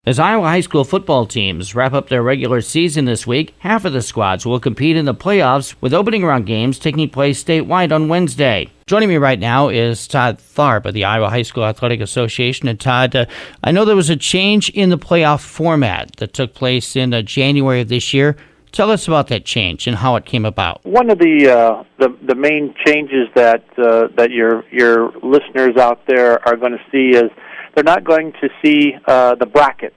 As Iowa high school football teams wrap up their regular season this week, half of the squads will compete in the playoffs with opening round games taking place statewide on Wednesday. Joining me right now is Todd Tharp of the Iowa High School Athletic Association. And Todd, I know there was a change in the playoff format that took place in January of this year. Tell us about that change and how it came about. One of the main changes that your listeners out there are going to see is they're not going to see the bracket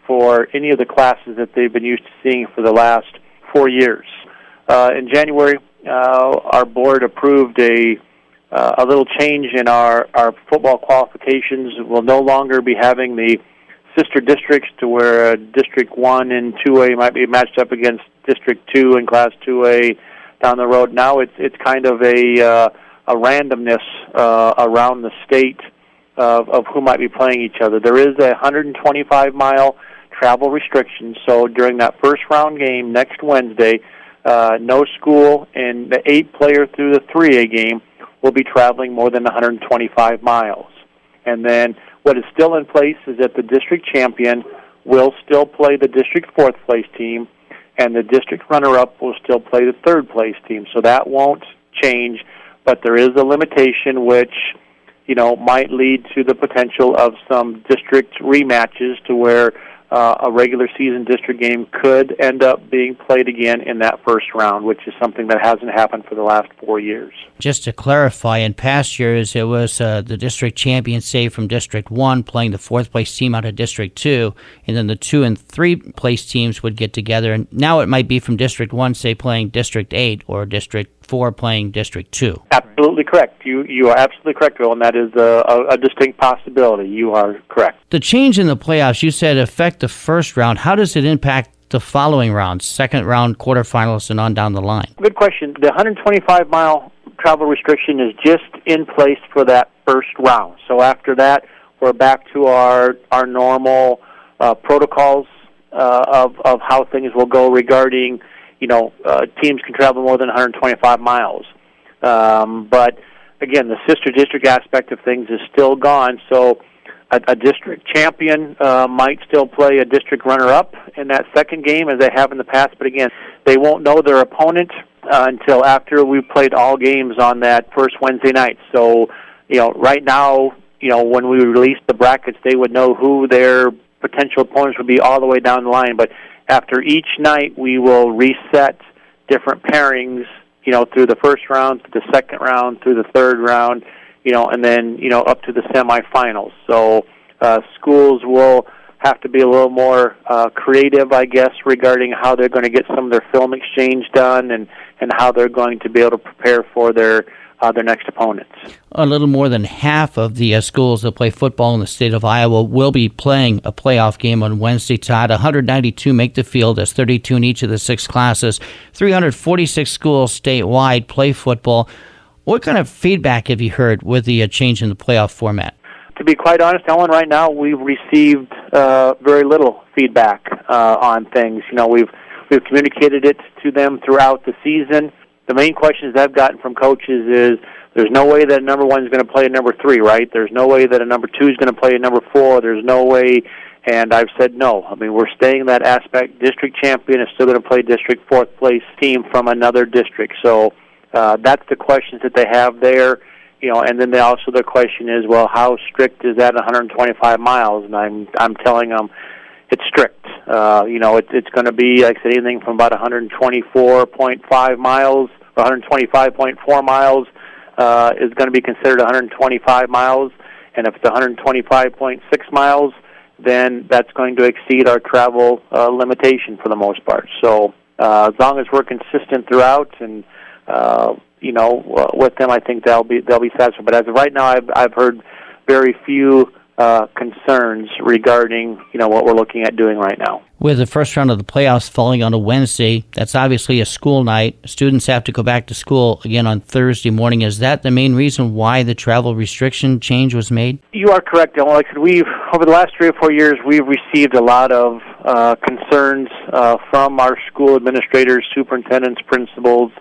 for any of the classes that they've been used to seeing for the last 4 years. In January, our board approved a little change in our football qualifications. We'll no longer be having the sister districts to where District 1 and 2A might be matched up against District 2 and Class 2A down the road. Now it's kind of a randomness around the state of who might be playing each other. There is a 125-mile travel restriction, so during that first round game next Wednesday, no school and the 8-player through the 3A game will be traveling more than 125 miles. And then what is still in place is that the district champion will still play the district 4th place team, and the district runner-up will still play the 3rd place team. So that won't change, but there is a limitation which might lead to the potential of some district rematches to where a regular season district game could end up being played again in that first round, which is something that hasn't happened for the last 4 years. Just to clarify, in past years, it was the district champion, say, from District 1 playing the 4th place team out of District 2, and then the 2 and 3 place teams would get together. And now it might be from District 1, say, playing District 8, or District 4 playing District 2. Absolutely correct. You are absolutely correct, Bill, and that is a distinct possibility. You are correct. The change in the playoffs, you said, affect the first round. How does it impact the following rounds, second round, quarterfinals, and on down the line? Good question. The 125-mile travel restriction is just in place for that first round. So after that, we're back to our normal protocols of how things will go regarding, teams can travel more than 125 miles. But again, the sister district aspect of things is still gone. So a district champion might still play a district runner-up in that second game as they have in the past. But again, they won't know their opponent until after we've played all games on that first Wednesday night. So, right now, when we release the brackets, they would know who their potential opponents would be all the way down the line. But after each night, we will reset different pairings, through the first round, through the second round, through the third round, and then, up to the semifinals. So schools will have to be a little more creative, I guess, regarding how they're going to get some of their film exchange done and how they're going to be able to prepare for their next opponents. A little more than half of the schools that play football in the state of Iowa will be playing a playoff game on Wednesday, Todd. 192 make the field. That's 32 in each of the 6 classes. 346 schools statewide play football. What kind of feedback have you heard with the change in the playoff format? To be quite honest, Elwin, right now we've received very little feedback on things. We've communicated it to them throughout the season. The main questions I've gotten from coaches is there's no way that a number 1 is going to play a number 3, right? There's no way that a number 2 is going to play a number 4. There's no way, and I've said no. I mean, we're staying in that aspect. District champion is still going to play district 4th place team from another district. So that's the questions that they have there. And then the question is, well, how strict is that 125 miles? And I'm telling them it's strict. It's going to be, like I said, anything from about 124.5 miles, or 125.4 miles is going to be considered 125 miles. And if it's 125.6 miles, then that's going to exceed our travel limitation for the most part. So as long as we're consistent throughout and with them, I think they'll be satisfied. But as of right now, I've heard very few concerns regarding what we're looking at doing right now. With the first round of the playoffs falling on a Wednesday, that's obviously a school night. Students have to go back to school again on Thursday morning. Is that the main reason why the travel restriction change was made? You are correct, Dylan. Like I said, over the last 3 or 4 years, we've received a lot of concerns from our school administrators, superintendents, principals,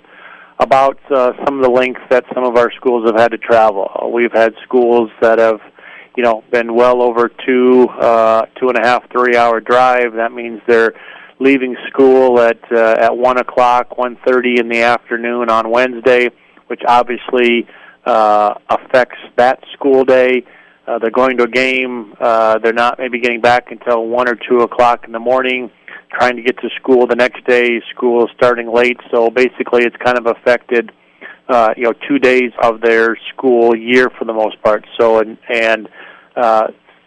about some of the lengths that some of our schools have had to travel. We've had schools that have been well over 2.5, 3-hour drive. That means they're leaving school at 1 o'clock, 1:30 in the afternoon on Wednesday, which obviously affects that school day. They're going to a game. They're not maybe getting back until 1 or 2 o'clock in the morning, trying to get to school the next day. School is starting late, so basically it's kind of affected 2 days of their school year for the most part. So and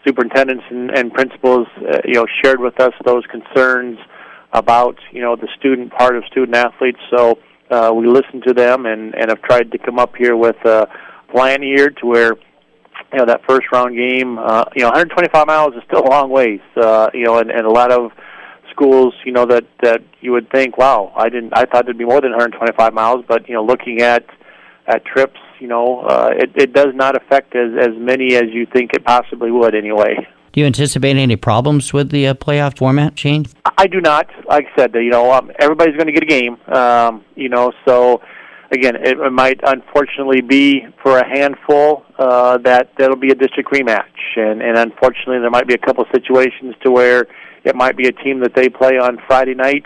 superintendents and principals shared with us those concerns about the student part of student athletes. So we listened to them and have tried to come up here with a plan here to where that first round game 125 miles is still a long ways, and a lot of schools that you would think, wow, I thought it'd be more than 125 miles, but looking at trips, it does not affect as many as you think it possibly would anyway. Do you anticipate any problems with the playoff format change? I do not. Like I said, everybody's going to get a game. So again, it might unfortunately be for a handful that'll be a district rematch, and unfortunately there might be a couple situations to where it might be a team that they play on Friday night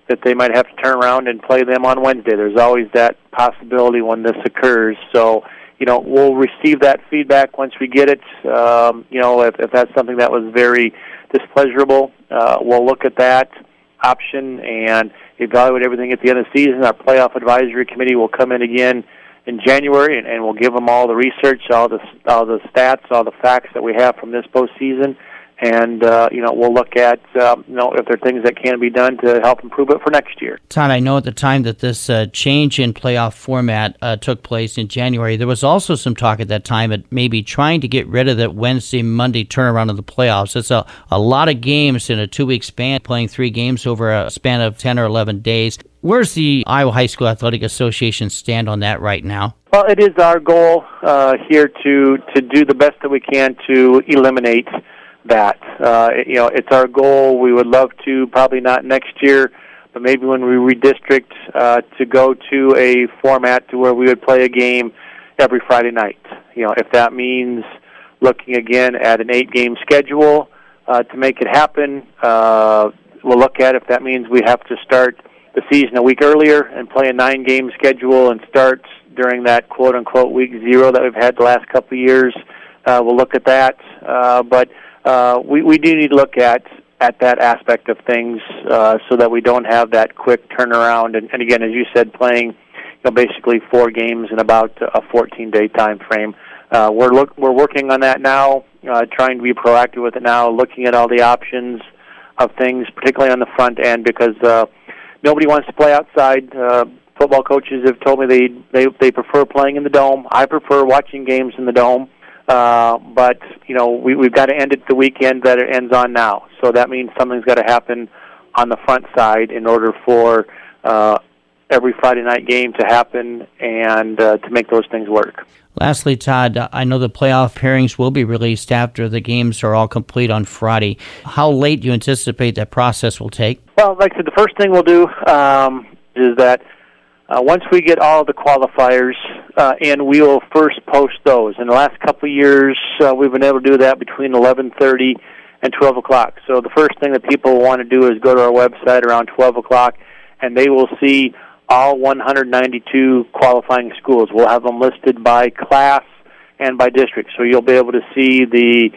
that they might have to turn around and play them on Wednesday. There's always that possibility when this occurs. So we'll receive that feedback once we get it. If that's something that was very displeasurable, we'll look at that option and evaluate everything at the end of the season. Our playoff advisory committee will come in again in January, and we'll give them all the research, all the stats, all the facts that we have from this postseason. And, we'll look at, if there are things that can be done to help improve it for next year. Todd, I know at the time that this change in playoff format took place in January, there was also some talk at that time at maybe trying to get rid of that Wednesday, Monday turnaround of the playoffs. It's a lot of games in a 2-week span, playing 3 games over a span of 10 or 11 days. Where's the Iowa High School Athletic Association stand on that right now? Well, it is our goal here to do the best that we can to eliminate that. It's our goal. We would love to, probably not next year, but maybe when we redistrict, to go to a format to where we would play a game every Friday night. If that means looking again at an 8-game schedule to make it happen, we'll look at if that means we have to start the season a week earlier and play a 9-game schedule and start during that quote-unquote week 0 that we've had the last couple of years. We'll look at that. But we do need to look at that aspect of things so that we don't have that quick turnaround. And again, as you said, playing basically 4 games in about a 14-day time frame. We're working on that now, trying to be proactive with it now, looking at all the options of things, particularly on the front end, because nobody wants to play outside. Football coaches have told me they prefer playing in the dome. I prefer watching games in the dome. But we've got to end it the weekend that it ends on now. So that means something's got to happen on the front side in order for every Friday night game to happen and to make those things work. Lastly, Todd, I know the playoff pairings will be released after the games are all complete on Friday. How late do you anticipate that process will take? Well, like I said, the first thing we'll do is that once we get all the qualifiers in, we will first post those. In the last couple of years, we've been able to do that between 11:30 and 12 o'clock. So the first thing that people want to do is go to our website around 12 o'clock, and they will see all 192 qualifying schools. We'll have them listed by class and by district. So you'll be able to see the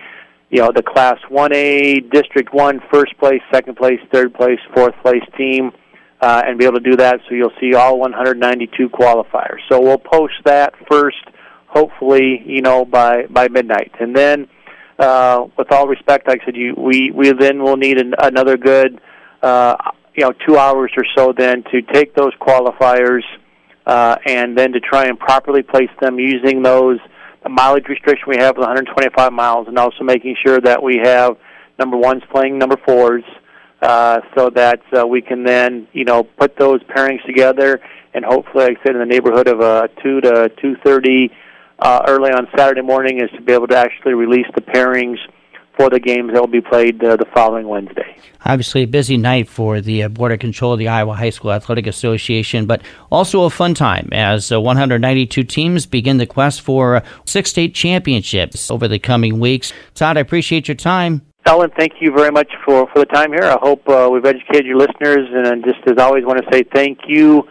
Class 1A, District 1, first place, second place, third place, fourth place team, and be able to do that. So you'll see all 192 qualifiers. So we'll post that first, hopefully, by midnight. And then, with all respect, like I said, we then will need another good 2 hours or so then to take those qualifiers and then to try and properly place them using the mileage restriction we have of 125 miles, and also making sure that we have number 1s playing number 4s so that we can then put those pairings together, and hopefully, like I said, in the neighborhood of 2 to 2:30 early on Saturday morning is to be able to actually release the pairings for the games that will be played the following Wednesday. Obviously a busy night for the Board of Control of the Iowa High School Athletic Association, but also a fun time as 192 teams begin the quest for 6 state championships over the coming weeks. Todd, I appreciate your time. Elwin, thank you very much for the time here. I hope we've educated your listeners, and just as always want to say thank you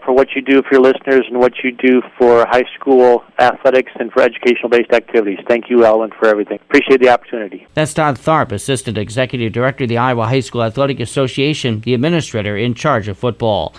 for what you do for your listeners and what you do for high school athletics and for educational-based activities. Thank you, Elwin, for everything. Appreciate the opportunity. That's Todd Tharp, Assistant Executive Director of the Iowa High School Athletic Association, the administrator in charge of football.